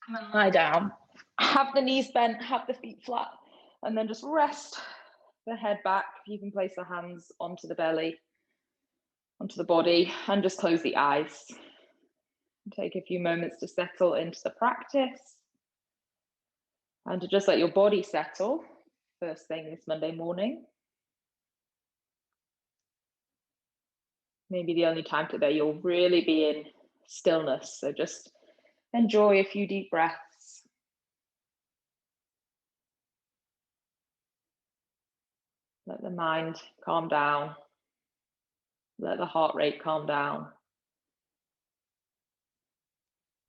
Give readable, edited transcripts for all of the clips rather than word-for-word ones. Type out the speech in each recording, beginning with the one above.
And then lie down. Have the knees bent, have the feet flat, and then just rest the head back. You can place the hands onto the belly, onto the body, and just close the eyes. Take a few moments to settle into the practice and to just let your body settle first thing this Monday morning. Maybe the only time today you'll really be in stillness, so just enjoy a few deep breaths. Let the mind calm down. Let the heart rate calm down.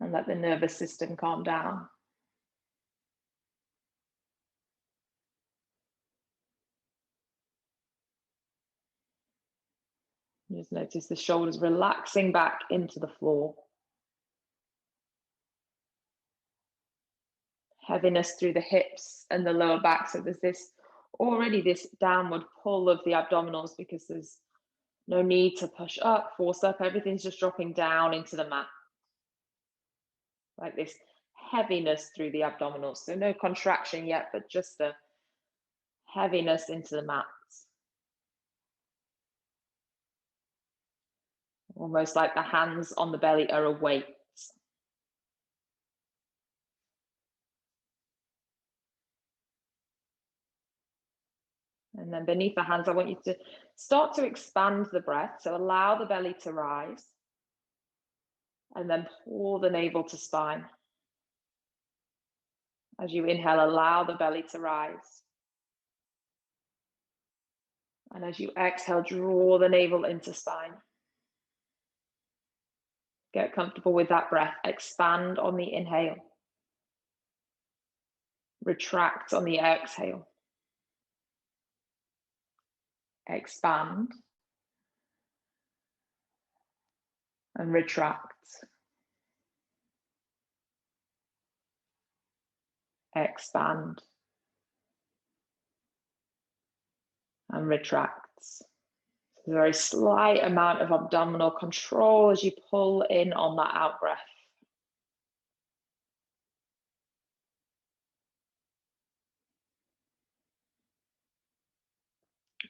And let the nervous system calm down. Just notice the shoulders relaxing back into the floor. Heaviness through the hips and the lower back. So there's this downward pull of the abdominals because there's no need to push up, force up. Everything's just dropping down into the mat. Like this heaviness through the abdominals. So no contraction yet, but just a heaviness into the mat. Almost like the hands on the belly are a weight. And then beneath the hands, I want you to start to expand the breath. So allow the belly to rise. And then pull the navel to spine. As you inhale, allow the belly to rise. And as you exhale, draw the navel into spine. Get comfortable with that breath. Expand on the inhale. Retract on the exhale. Expand. And retract. Expand. And retract. A very slight amount of abdominal control as you pull in on that out breath.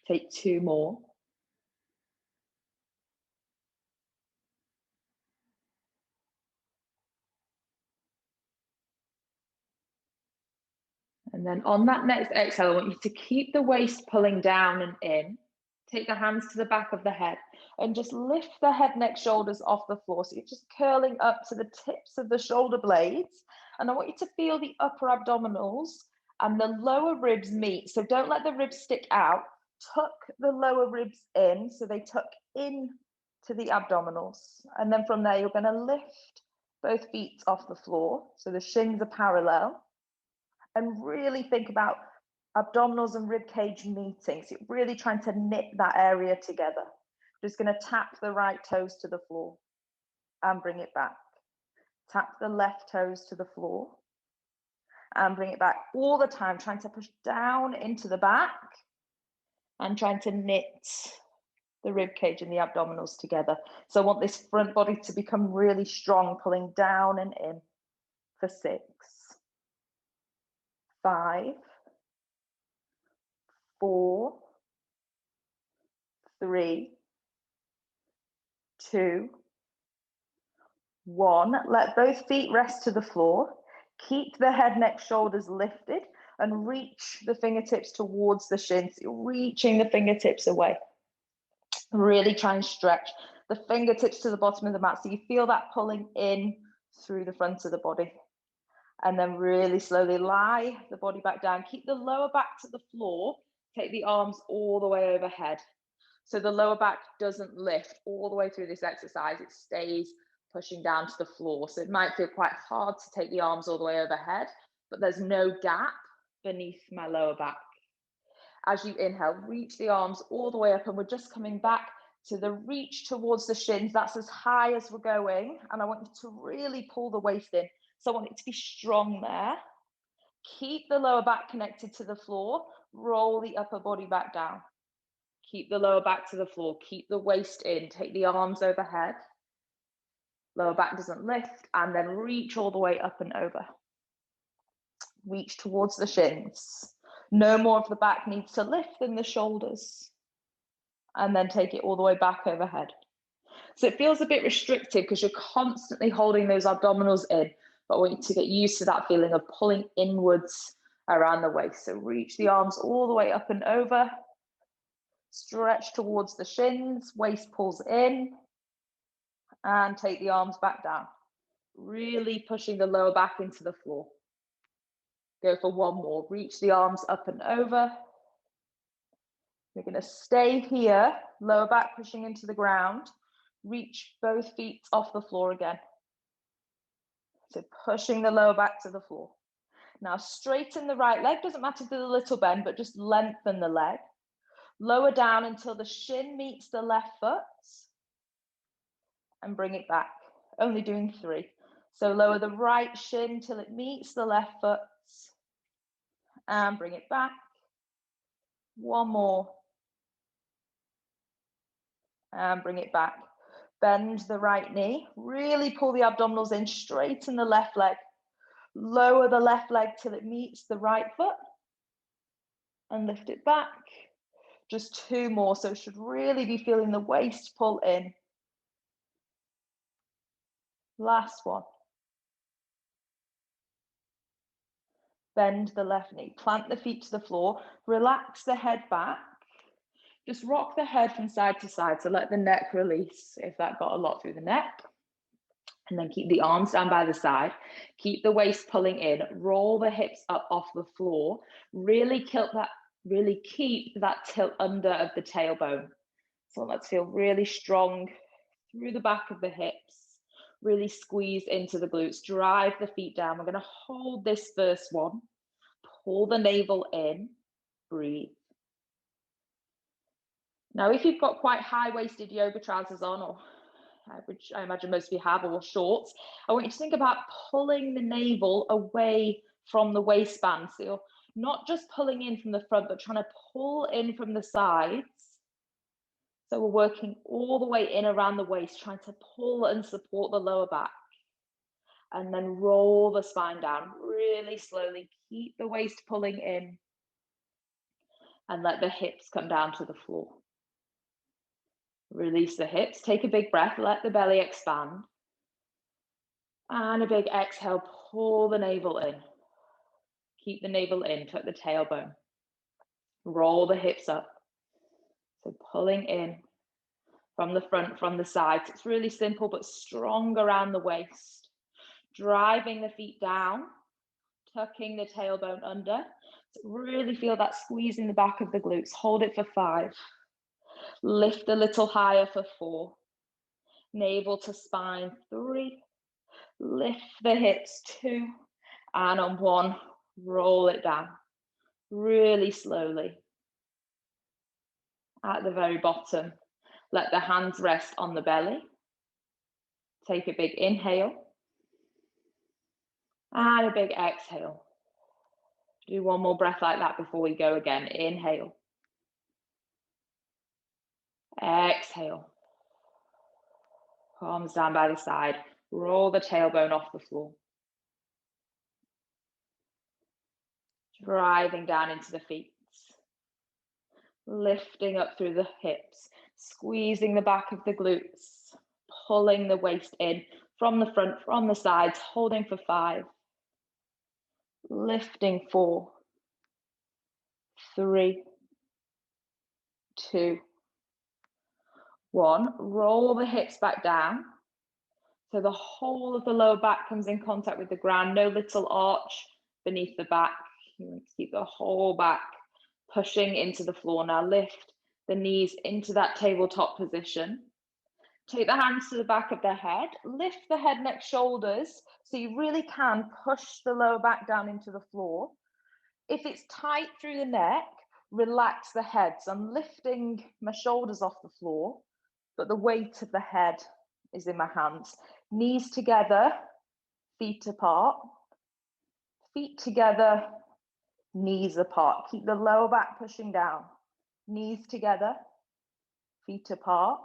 Take 2 more. And then on that next exhale, I want you to keep the waist pulling down and in. Take the hands to the back of the head and just lift the head, neck, shoulders off the floor. So you're just curling up to the tips of the shoulder blades. And I want you to feel the upper abdominals and the lower ribs meet. So don't let the ribs stick out. Tuck the lower ribs in so they tuck in to the abdominals. And then from there, you're going to lift both feet off the floor. So the shins are parallel. And really think about abdominals and rib cage meeting. So you're really trying to knit that area together. Just going to tap the right toes to the floor and bring it back. Tap the left toes to the floor and bring it back all the time, trying to push down into the back and trying to knit the rib cage and the abdominals together. So I want this front body to become really strong, pulling down and in for 6, 5, 4, 3, 2, 1. Let both feet rest to the floor. Keep the head, neck, shoulders lifted and reach the fingertips towards the shins. You're reaching the fingertips away. Really try and stretch the fingertips to the bottom of the mat so you feel that pulling in through the front of the body. And then really slowly lie the body back down. Keep the lower back to the floor. Take the arms all the way overhead. So the lower back doesn't lift all the way through this exercise. It stays pushing down to the floor. So it might feel quite hard to take the arms all the way overhead, but there's no gap beneath my lower back. As you inhale, reach the arms all the way up, and we're just coming back to the reach towards the shins. That's as high as we're going. And I want you to really pull the waist in. So I want it to be strong there. Keep the lower back connected to the floor. Roll the upper body back down. Keep the lower back to the floor. Keep the waist in. Take the arms overhead. Lower back doesn't lift, and then reach all the way up and over. Reach towards the shins. No more of the back needs to lift than the shoulders. And then take it all the way back overhead. So it feels a bit restrictive because you're constantly holding those abdominals in, but I want you to get used to that feeling of pulling inwards around the waist. So reach the arms all the way up and over. Stretch towards the shins, waist pulls in, and take the arms back down. Really pushing the lower back into the floor. Go for one more. Reach the arms up and over. You're going to stay here, lower back pushing into the ground. Reach both feet off the floor again. So pushing the lower back to the floor. Now straighten the right leg. Doesn't matter if there's a little bend, but just lengthen the leg. Lower down until the shin meets the left foot. And bring it back. Only doing 3. So lower the right shin till it meets the left foot. And bring it back. One more. And bring it back. Bend the right knee. Really pull the abdominals in. Straighten the left leg. Lower the left leg till it meets the right foot. And lift it back. Just 2 more. So it should really be feeling the waist pull in. Last one. Bend the left knee. Plant the feet to the floor. Relax the head back. Just rock the head from side to side. So let the neck release if that got a lot through the neck. And then keep the arms down by the side. Keep the waist pulling in. Roll the hips up off the floor. Really keep that tilt under of the tailbone. So let's feel really strong through the back of the hips. Really squeeze into the glutes. Drive the feet down. We're going to hold this first one. Pull the navel in. Breathe. Now, if you've got quite high-waisted yoga trousers on, which I imagine most of you have, or shorts, I want you to think about pulling the navel away from the waistband. So you're not just pulling in from the front, but trying to pull in from the sides. So we're working all the way in around the waist, trying to pull and support the lower back. And then roll the spine down really slowly. Keep the waist pulling in. And let the hips come down to the floor. Release the hips. Take a big breath. Let the belly expand. And a big exhale. Pull the navel in. Keep the navel in. Tuck the tailbone. Roll the hips up. So pulling in from the front, from the sides. It's really simple, but strong around the waist. Driving the feet down. Tucking the tailbone under. So really feel that squeeze in the back of the glutes. Hold it for 5. Lift a little higher for 4. Navel to spine, 3. Lift the hips, 2. And on 1, roll it down. Really slowly. At the very bottom, let the hands rest on the belly. Take a big inhale. And a big exhale. Do one more breath like that before we go again. Inhale. Exhale. Palms down by the side. Roll the tailbone off the floor. Driving down into the feet. Lifting up through the hips. Squeezing the back of the glutes. Pulling the waist in from the front, from the sides. Holding for 5. Lifting 4. 3. 2. 1. Roll the hips back down. So the whole of the lower back comes in contact with the ground. No little arch beneath the back. You want to keep the whole back pushing into the floor. Now lift the knees into that tabletop position. Take the hands to the back of the head. Lift the head, neck, shoulders. So you really can push the lower back down into the floor. If it's tight through the neck, relax the head. So I'm lifting my shoulders off the floor, but the weight of the head is in my hands. Knees together, feet apart. Feet together, knees apart. Keep the lower back pushing down. Knees together, feet apart.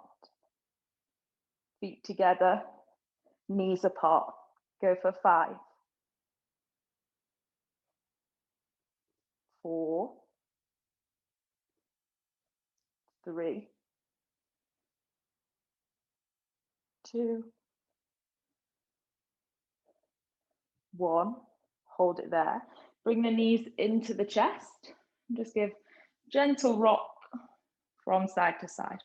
Feet together, knees apart. Go for 5, 4, 3, 2, 1. Hold it there. Bring the knees into the chest. Just give gentle rock from side to side.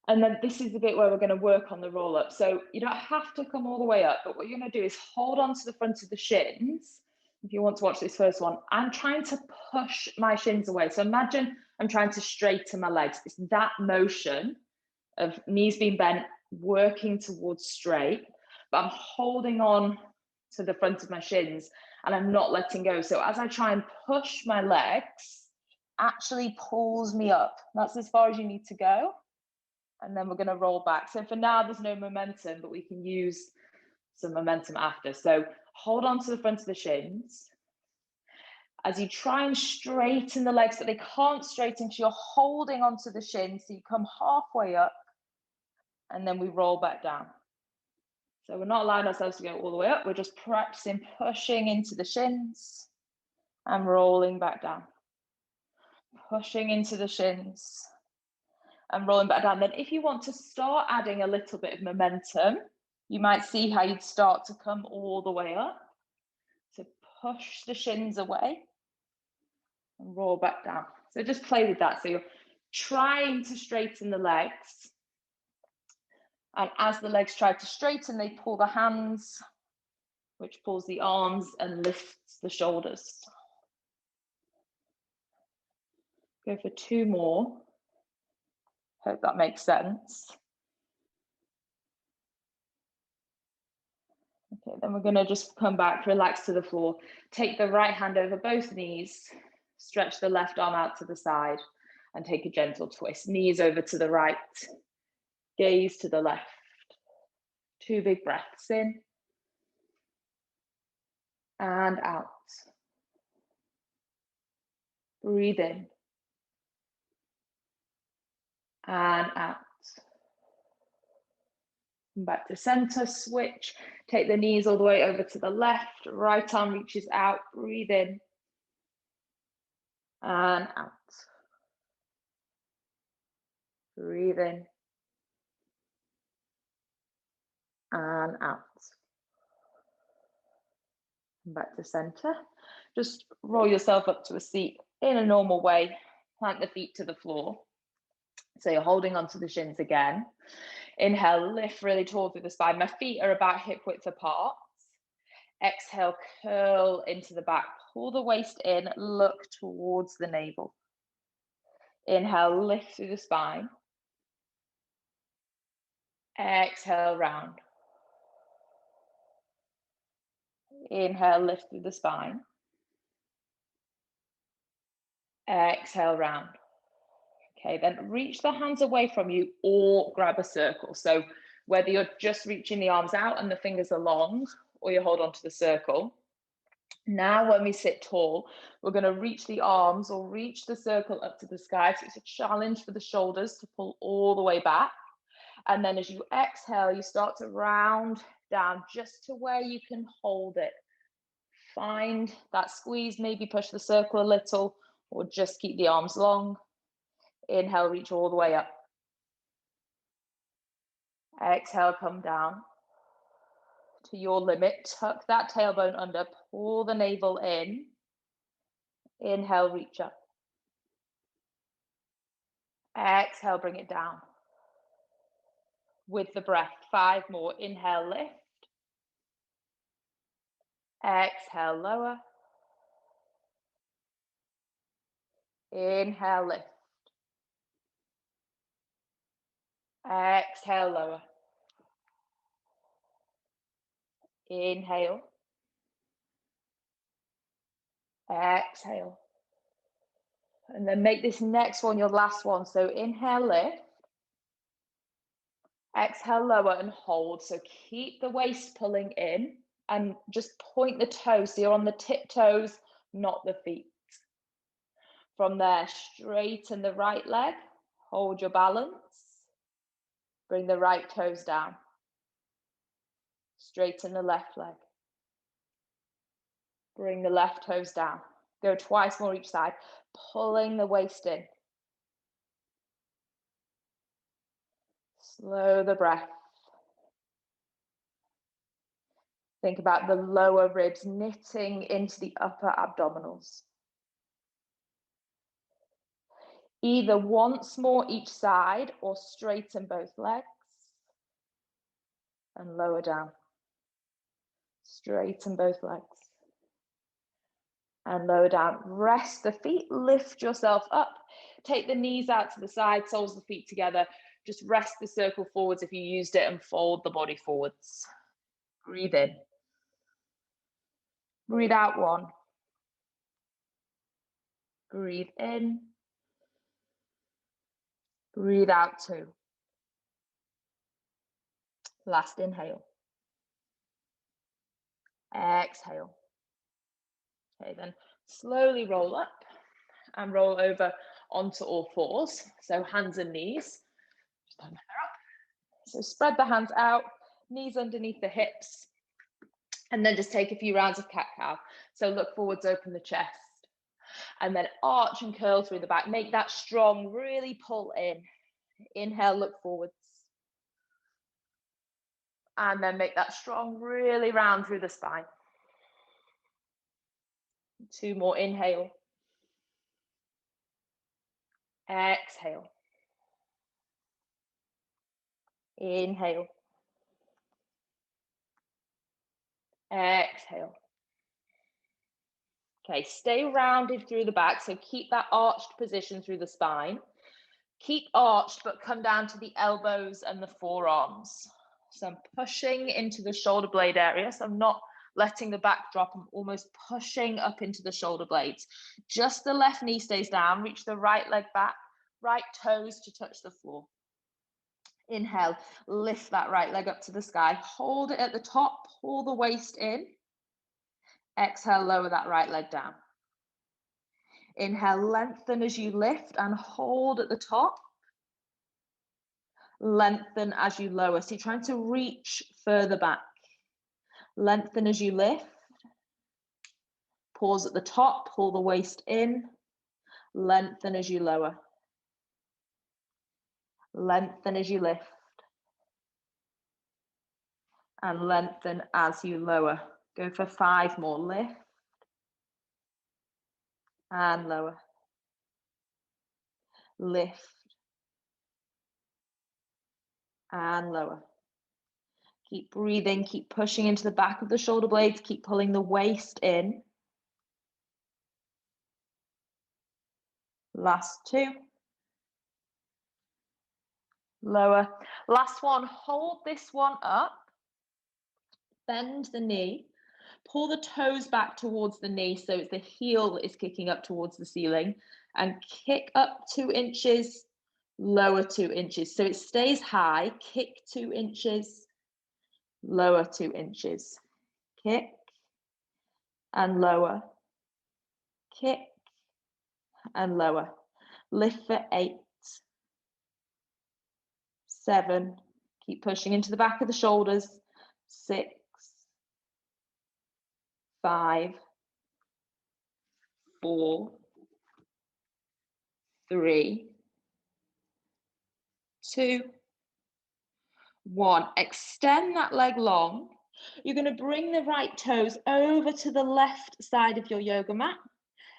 And then this is the bit where we're going to work on the roll up. So you don't have to come all the way up, but what you're going to do is hold on to the front of the shins. If you want to watch this first one, I'm trying to push my shins away. So imagine I'm trying to straighten my legs. It's that motion of knees being bent, working towards straight, but I'm holding on to the front of my shins and I'm not letting go. So as I try and push my legs, actually pulls me up. That's as far as you need to go. And then we're going to roll back. So for now, there's no momentum, but we can use some momentum after. So hold on to the front of the shins. As you try and straighten the legs, but they can't straighten, so you're holding onto the shins. So you come halfway up, and then we roll back down. So we're not allowing ourselves to go all the way up. We're just practicing pushing into the shins and rolling back down. Pushing into the shins and rolling back down. Then if you want to start adding a little bit of momentum, you might see how you'd start to come all the way up. So push the shins away and roll back down. So just play with that. So you're trying to straighten the legs. And as the legs try to straighten, they pull the hands, which pulls the arms and lifts the shoulders. Go for 2 more. Hope that makes sense. Okay, then we're going to just come back, relax to the floor. Take the right hand over both knees, stretch the left arm out to the side, and take a gentle twist. Knees over to the right, gaze to the left. 2 big breaths in and out. Breathe in and out. Back to center, switch. Take the knees all the way over to the left. Right arm reaches out. Breathe in and out. Breathe in and out. Back to center. Just roll yourself up to a seat in a normal way. Plant the feet to the floor. So you're holding onto the shins again. Inhale, lift really tall through the spine. My feet are about hip width apart. Exhale, curl into the back. Pull the waist in, look towards the navel. Inhale, lift through the spine. Exhale, round. Inhale, lift through the spine. Exhale, round. Okay, then reach the hands away from you or grab a circle. So whether you're just reaching the arms out and the fingers are long, or you hold on to the circle. Now when we sit tall, we're going to reach the arms or reach the circle up to the sky. So it's a challenge for the shoulders to pull all the way back. And then as you exhale, you start to round down just to where you can hold it. Find that squeeze, maybe push the circle a little, or just keep the arms long. Inhale, reach all the way up. Exhale, come down to your limit. Tuck that tailbone under, pull the navel in. Inhale, reach up. Exhale, bring it down. With the breath, 5 more. Inhale, lift. Exhale, lower. Inhale, lift. Exhale, lower. Inhale. Exhale. And then make this next one your last one. So inhale, lift. Exhale, lower and hold. So keep the waist pulling in and just point the toes. So you're on the tiptoes, not the feet. From there, straighten the right leg. Hold your balance. Bring the right toes down. Straighten the left leg. Bring the left toes down. Go twice more each side, pulling the waist in. Slow the breath. Think about the lower ribs knitting into the upper abdominals. Either once more each side or straighten both legs and lower down. Straighten both legs and lower down. Rest the feet, lift yourself up. Take the knees out to the side, soles of the feet together. Just rest the circle forwards if you used it and fold the body forwards. Breathe in. Breathe out 1. Breathe in. Breathe out 2. Last inhale. Exhale. Okay, then slowly roll up and roll over onto all fours. So hands and knees. Just put my hair up. So spread the hands out, knees underneath the hips. And then just take a few rounds of cat-cow. So look forwards, open the chest. And then arch and curl through the back. Make that strong, really pull in. Inhale, look forwards. And then make that strong, really round through the spine. 2 more, inhale. Exhale. Inhale. Exhale. Okay, stay rounded through the back, so keep that arched position through the spine. Keep arched, but come down to the elbows and the forearms. So I'm pushing into the shoulder blade area, so I'm not letting the back drop, I'm almost pushing up into the shoulder blades. Just the left knee stays down, reach the right leg back, right toes to touch the floor. Inhale, lift that right leg up to the sky, hold it at the top, pull the waist in. Exhale, lower that right leg down. Inhale, lengthen as you lift and hold at the top. Lengthen as you lower. So you're trying to reach further back. Lengthen as you lift. Pause at the top, pull the waist in. Lengthen as you lower. Lengthen as you lift. And lengthen as you lower. Go for 5 more. Lift. And lower. Lift. And lower. Keep breathing, keep pushing into the back of the shoulder blades, keep pulling the waist in. Last 2. Lower. Last one, hold this one up. Bend the knee. Pull the toes back towards the knee so it's the heel that is kicking up towards the ceiling. And kick up 2 inches, lower 2 inches. So it stays high, kick 2 inches, lower 2 inches. Kick and lower. Kick and lower. Lift for 8, 7. Keep pushing into the back of the shoulders. 6, 5, 4, 3, 2, 1. Extend that leg long. You're going to bring the right toes over to the left side of your yoga mat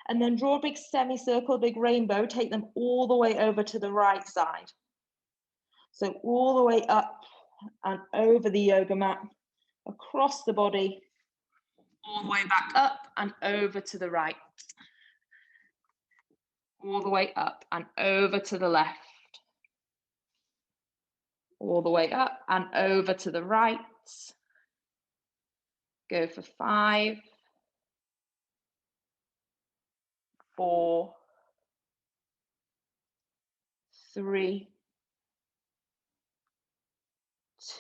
and then draw a big semicircle, a big rainbow. Take them all the way over to the right side. So all the way up and over the yoga mat, across the body, all the way back up and over to the right. All the way up and over to the left. All the way up and over to the right. Go for 5, 4, 3,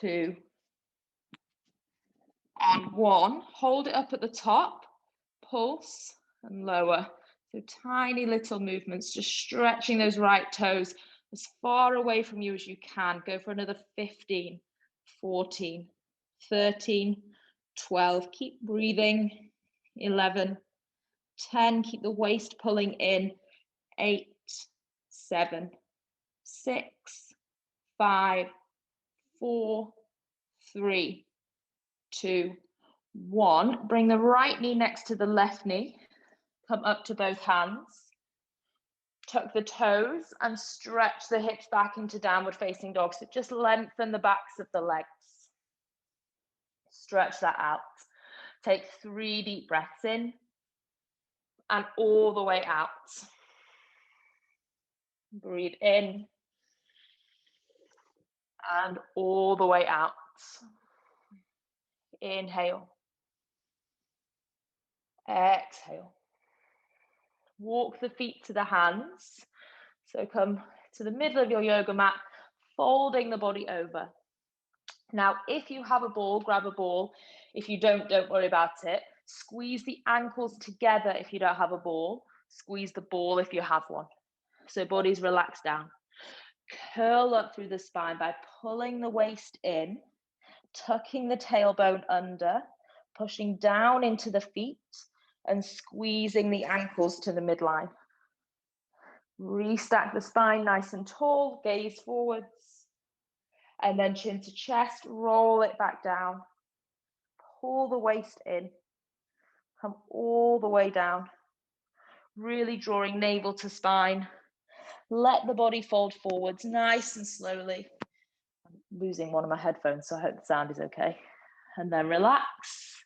2, and 1. Hold it up at the top, pulse and lower. So tiny little movements, just stretching those right toes, as far away from you as you can. Go for another 15, 14, 13, 12. Keep breathing. 11, 10. Keep the waist pulling in. 8, 7, 6, 5, 4, 3, 2, 1. Bring the right knee next to the left knee. Come up to both hands. Tuck the toes and stretch the hips back into downward facing dog. So just lengthen the backs of the legs. Stretch that out. Take 3 deep breaths in and all the way out. Breathe in and all the way out. Inhale. Exhale. Walk the feet to the hands. So come to the middle of your yoga mat, folding the body over. Now, if you have a ball, grab a ball. If you don't worry about it. Squeeze the ankles together if you don't have a ball. Squeeze the ball if you have one. So body's relaxed down. Curl up through the spine by pulling the waist in, tucking the tailbone under, pushing down into the feet, and squeezing the ankles to the midline. Restack the spine nice and tall, gaze forwards, and then chin to chest, roll it back down. Pull the waist in, come all the way down, really drawing navel to spine. Let the body fold forwards nice and slowly. I'm losing one of my headphones, so I hope the sound is okay. And then relax,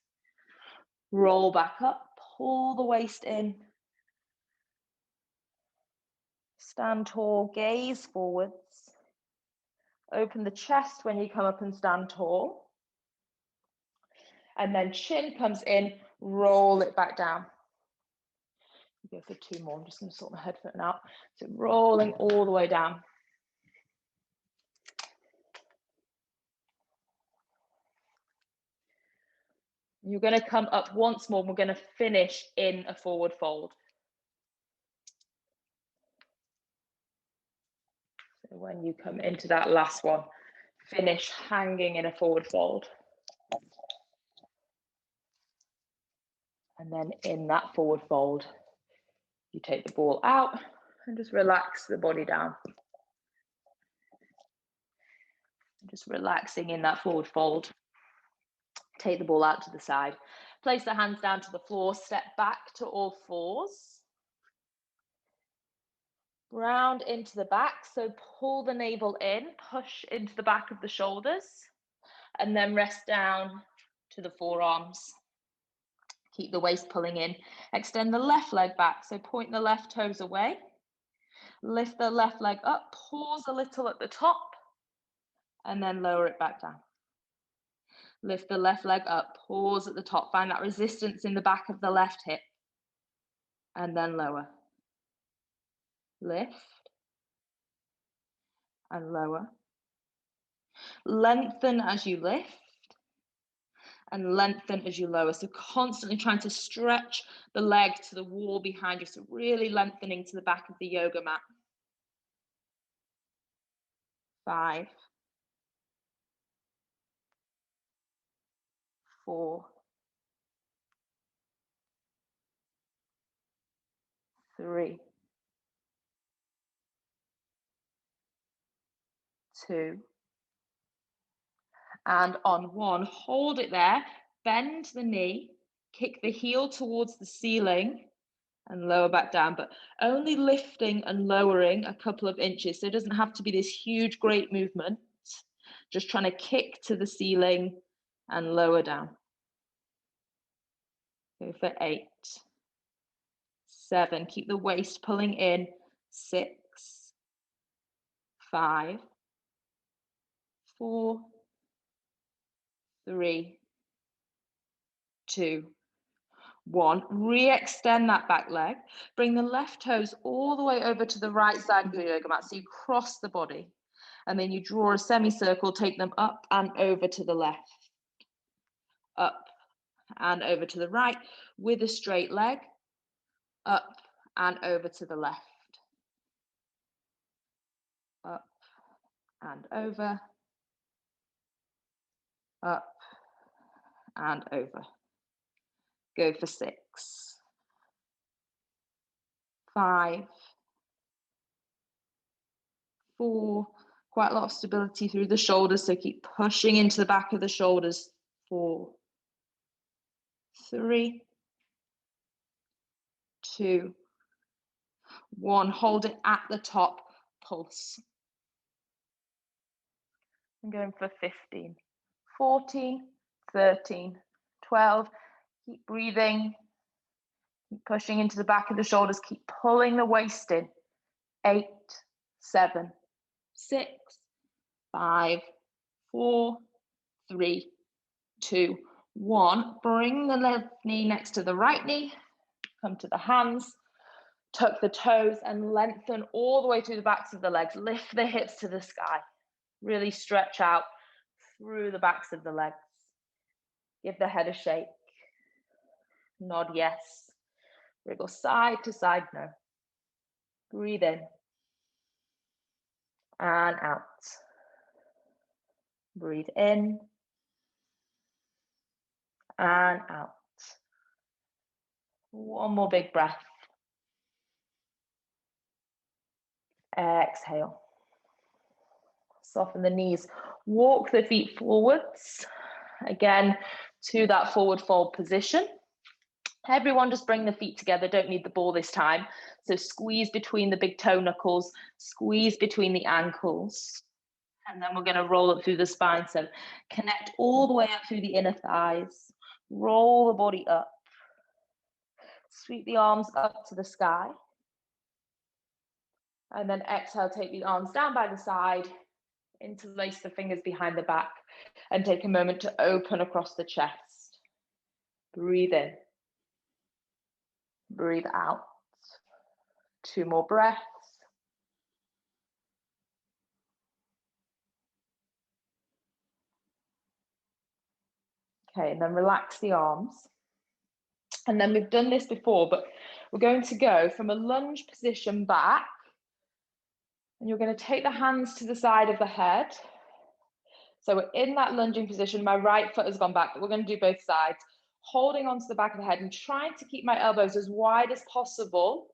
roll back up, pull the waist in, stand tall, gaze forwards, open the chest when you come up and stand tall, and then chin comes in, roll it back down. Go for 2 more. I'm just going to sort my headphone out. So rolling all the way down. You're going to come up once more. We're going to finish in a forward fold. So when you come into that last one, finish hanging in a forward fold. And then in that forward fold, you take the ball out and just relax the body down. Just relaxing in that forward fold. Take the ball out to the side. Place the hands down to the floor. Step back to all fours. Round into the back. So pull the navel in, push into the back of the shoulders, and then rest down to the forearms. Keep the waist pulling in. Extend the left leg back. So point the left toes away. Lift the left leg up. Pause a little at the top, and then lower it back down. Lift the left leg up, pause at the top, find that resistance in the back of the left hip, and then lower. Lift and lower. Lengthen as you lift and lengthen as you lower. So constantly trying to stretch the leg to the wall behind you. So really lengthening to the back of the yoga mat. 5, 4, 3, 2, and on 1, hold it there, bend the knee, kick the heel towards the ceiling and lower back down, but only lifting and lowering a couple of inches. So it doesn't have to be this huge, great movement. Just trying to kick to the ceiling and lower down. Go for 8, 7, keep the waist pulling in, 6, 5, 4, 3, 2, 1. Re-extend that back leg. Bring the left toes all the way over to the right side of your yoga mat. So you cross the body. And then you draw a semicircle, take them up and over to the left. Up and over to the right with a straight leg. Up and over to the left. and over, up and over. Go for 6, 5, 4, quite a lot of stability through the shoulders, so keep pushing into the back of the shoulders. 4, 3, 2, 1. Hold it at the top, pulse. I'm going for 15, 14, 13, 12. Keep breathing. Keep pushing into the back of the shoulders. Keep pulling the waist in. 8, 7, 6, 5, 4, 3, 2, 1. Bring the left knee next to the right knee. Come to the hands. Tuck the toes and lengthen all the way through the backs of the legs. Lift the hips to the sky. Really stretch out through the backs of the legs. Give the head a shake. Nod yes. Wriggle side to side no. Breathe in and out. Breathe in and out. One more big breath. Exhale. Soften the knees. Walk the feet forwards. Again, to that forward fold position. Everyone just bring the feet together. Don't need the ball this time. So squeeze between the big toe knuckles. Squeeze between the ankles. And then we're going to roll up through the spine. So connect all the way up through the inner thighs. Roll the body up. Sweep the arms up to the sky. And then exhale, take the arms down by the side. Interlace the fingers behind the back. And take a moment to open across the chest. Breathe in. Breathe out. 2 more breaths. Okay, and then relax the arms. And then we've done this before, but we're going to go from a lunge position back. And you're going to take the hands to the side of the head. So we're in that lunging position. My right foot has gone back, but we're going to do both sides. Holding onto the back of the head and trying to keep my elbows as wide as possible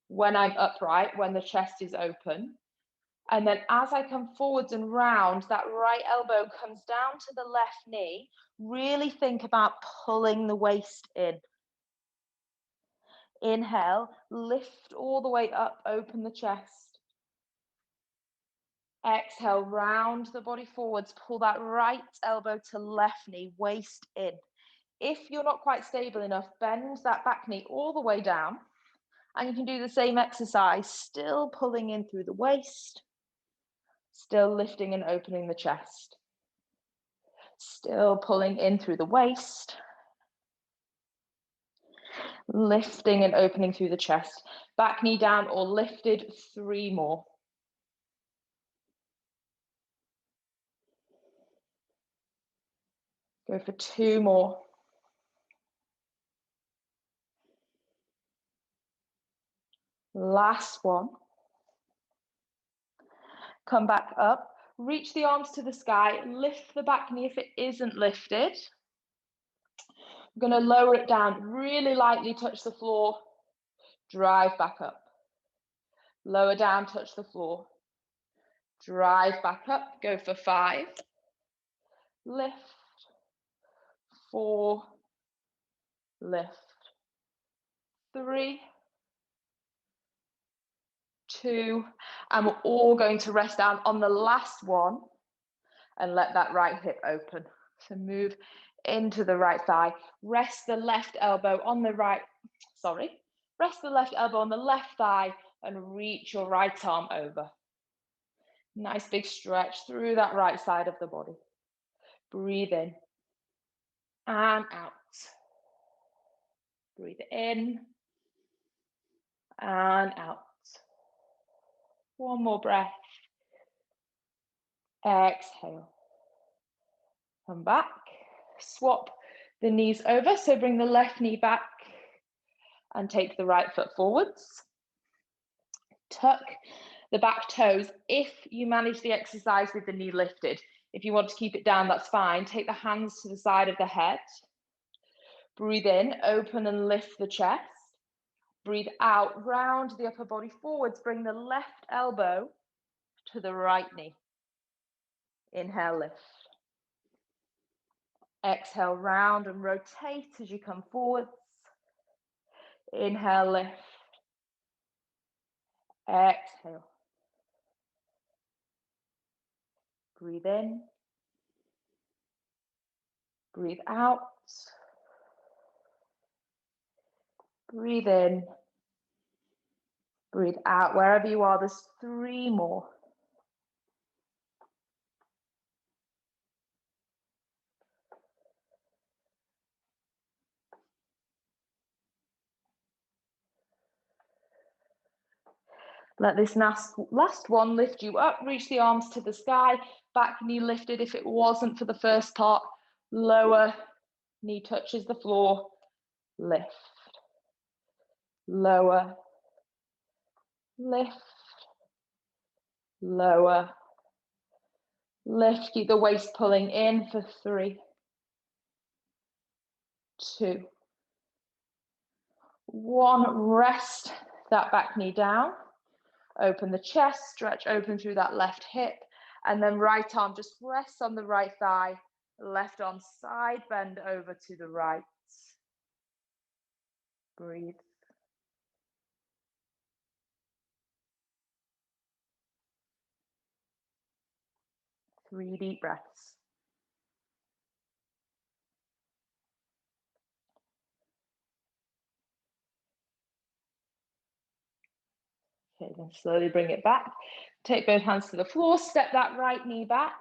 when I'm upright, when the chest is open. And then as I come forwards and round, that right elbow comes down to the left knee. Really think about pulling the waist in. Inhale, lift all the way up, open the chest. Exhale, round the body forwards, pull that right elbow to left knee, waist in. If you're not quite stable enough, bend that back knee all the way down. And you can do the same exercise, still pulling in through the waist, still lifting and opening the chest. Still pulling in through the waist, lifting and opening through the chest. Back knee down or lifted, 3 more. Go for 2 more. Last one. Come back up, reach the arms to the sky, lift the back knee if it isn't lifted. I'm going to lower it down, really lightly touch the floor, drive back up. Lower down, touch the floor. Drive back up, go for 5. Lift. 4. Lift. 3. 2. And we're all going to rest down on the last one and let that right hip open. So move into the right thigh. Rest the left elbow on the right, rest the left elbow on the left thigh and reach your right arm over. Nice big stretch through that right side of the body. Breathe in and out. Breathe in and out. One more breath. Exhale. Come back. Swap the knees over. So bring the left knee back and take the right foot forwards. Tuck the back toes, if you manage the exercise with the knee lifted. If you want to keep it down, that's fine. Take the hands to the side of the head. Breathe in, open and lift the chest. Breathe out, round the upper body forwards. Bring the left elbow to the right knee. Inhale, lift. Exhale, round and rotate as you come forwards. Inhale, lift. Exhale. Breathe in. Breathe out. Breathe in. Breathe out. Wherever you are, there's 3 more. Let this last one lift you up, reach the arms to the sky, back knee lifted if it wasn't for the first part, lower knee touches the floor, lift, lower, lift, lower, lift, keep the waist pulling in for 3, 2, 1, rest that back knee down. Open the chest, stretch open through that left hip, and then right arm just rests on the right thigh, left arm side bend over to the right. Breathe. Three deep breaths. Okay, then slowly bring it back. Take both hands to the floor, step that right knee back.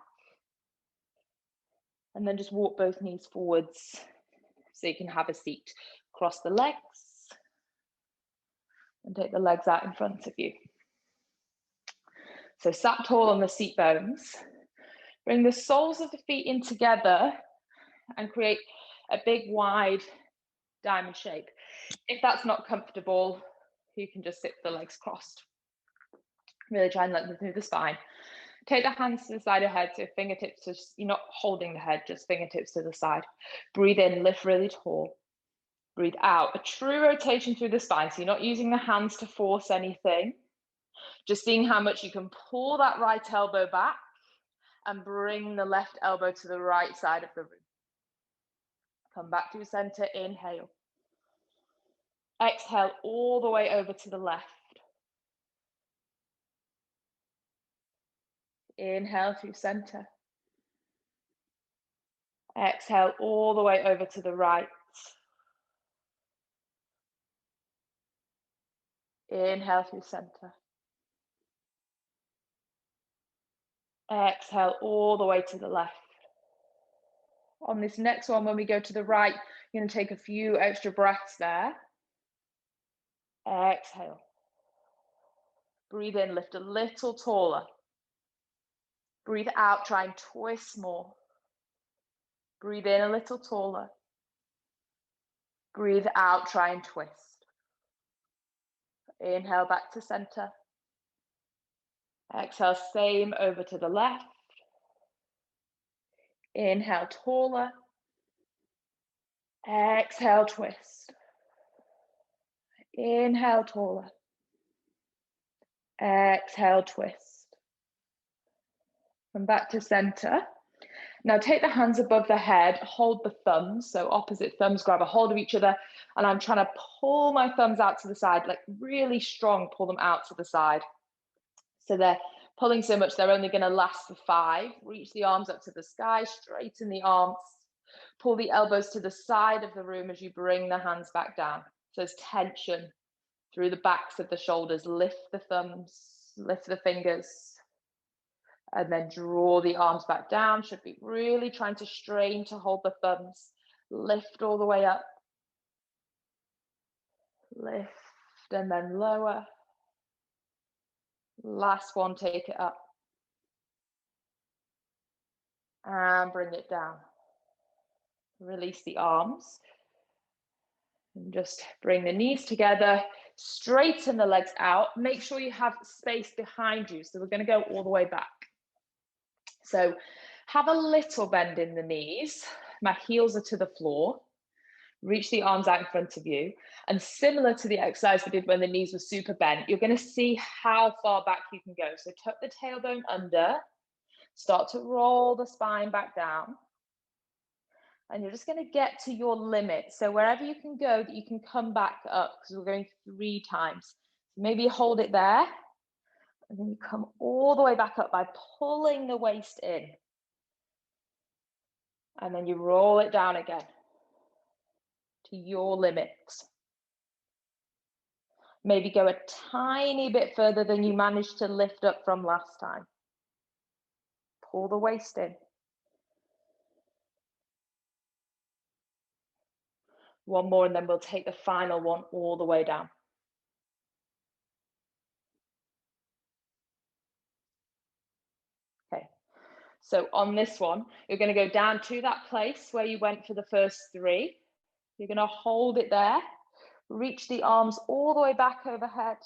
And then just walk both knees forwards so you can have a seat. Cross the legs and take the legs out in front of you. So sat tall on the seat bones. Bring the soles of the feet in together and create a big wide diamond shape. If that's not comfortable, you can just sit with the legs crossed. Really try and let them through the spine. Take the hands to the side of the head, so fingertips, just, you're not holding the head, just fingertips to the side. Breathe in, lift really tall. Breathe out, a true rotation through the spine, so you're not using the hands to force anything. Just seeing how much you can pull that right elbow back and bring the left elbow to the right side of the room. Come back to center, inhale. Exhale all the way over to the left. Inhale through center. Exhale all the way over to the right. Inhale through center. Exhale all the way to the left. On this next one, when we go to the right, you're going to take a few extra breaths there. Exhale. Breathe in, lift a little taller. Breathe out, try and twist more. Breathe in a little taller. Breathe out, try and twist. Inhale back to center. Exhale, same over to the left. Inhale, taller. Exhale, twist. Inhale, taller. Exhale, twist. Come back to center. Now take the hands above the head, hold the thumbs, so opposite thumbs grab a hold of each other, and I'm trying to pull my thumbs out to the side, like really strong, pull them out to the side. So they're pulling so much, they're only gonna last for 5. Reach the arms up to the sky, straighten the arms, pull the elbows to the side of the room as you bring the hands back down. So there's tension through the backs of the shoulders, lift the thumbs, lift the fingers, and then draw the arms back down. Should be really trying to strain to hold the thumbs. Lift all the way up. Lift and then lower. Last one, take it up. And bring it down. Release the arms. And just bring the knees together, straighten the legs out. Make sure you have space behind you. So we're going to go all the way back. So have a little bend in the knees. My heels are to the floor. Reach the arms out in front of you. And similar to the exercise we did when the knees were super bent, you're going to see how far back you can go. So tuck the tailbone under. Start to roll the spine back down. And you're just going to get to your limit. So wherever you can go, that you can come back up, because we're going 3 times. Maybe you hold it there, and then you come all the way back up by pulling the waist in. And then you roll it down again to your limit. Maybe go a tiny bit further than you managed to lift up from last time. Pull the waist in. One more, and then we'll take the final one all the way down. Okay, so on this one, you're going to go down to that place where you went for the first 3. You're going to hold it there. Reach the arms all the way back overhead.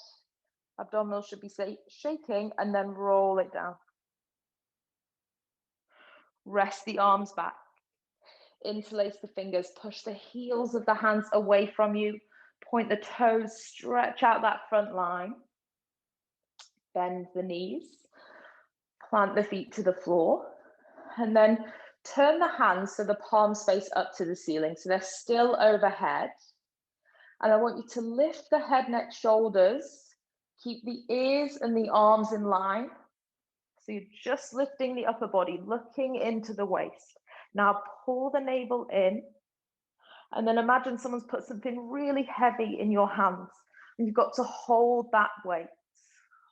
Abdominals should be shaking, and then roll it down. Rest the arms back. Interlace the fingers, push the heels of the hands away from you, point the toes, stretch out that front line, bend the knees, plant the feet to the floor, and then turn the hands so the palms face up to the ceiling, so they're still overhead. And I want you to lift the head, neck, shoulders, keep the ears and the arms in line. So you're just lifting the upper body, looking into the waist. Now pull the navel in, and then imagine someone's put something really heavy in your hands, and you've got to hold that weight.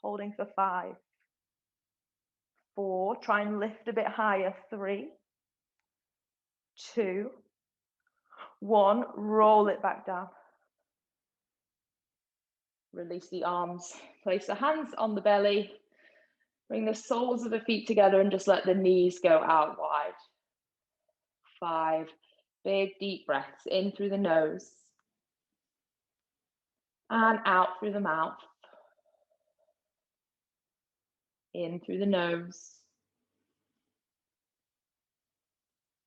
Holding for 5, 4, try and lift a bit higher, 3, 2, 1, roll it back down. Release the arms, place the hands on the belly, bring the soles of the feet together and just let the knees go out wide. 5, big deep breaths in through the nose and out through the mouth. In through the nose,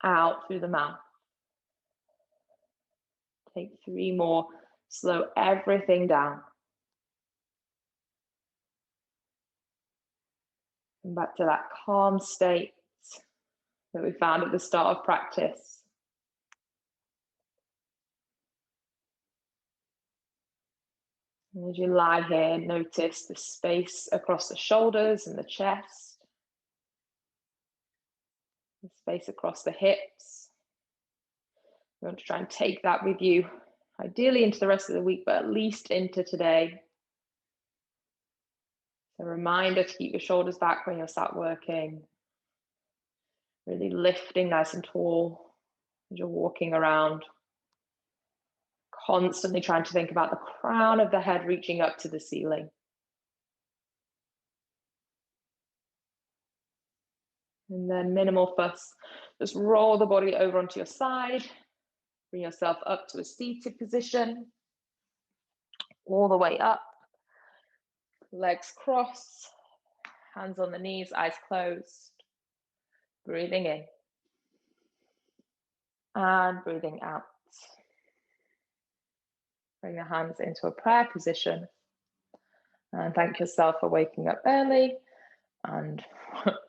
out through the mouth. Take 3 more, slow everything down. And back to that calm state that we found at the start of practice. And as you lie here, notice the space across the shoulders and the chest, the space across the hips. You want to try and take that with you, ideally into the rest of the week, but at least into today. A reminder to keep your shoulders back when you're sat working. Really lifting nice and tall as you're walking around. Constantly trying to think about the crown of the head reaching up to the ceiling. And then minimal fuss. Just roll the body over onto your side. Bring yourself up to a seated position. All the way up. Legs crossed. Hands on the knees, eyes closed. Breathing in. And breathing out. Bring the hands into a prayer position. And thank yourself for waking up early and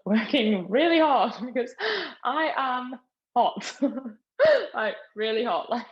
working really hard, because I am hot. Like really hot. Like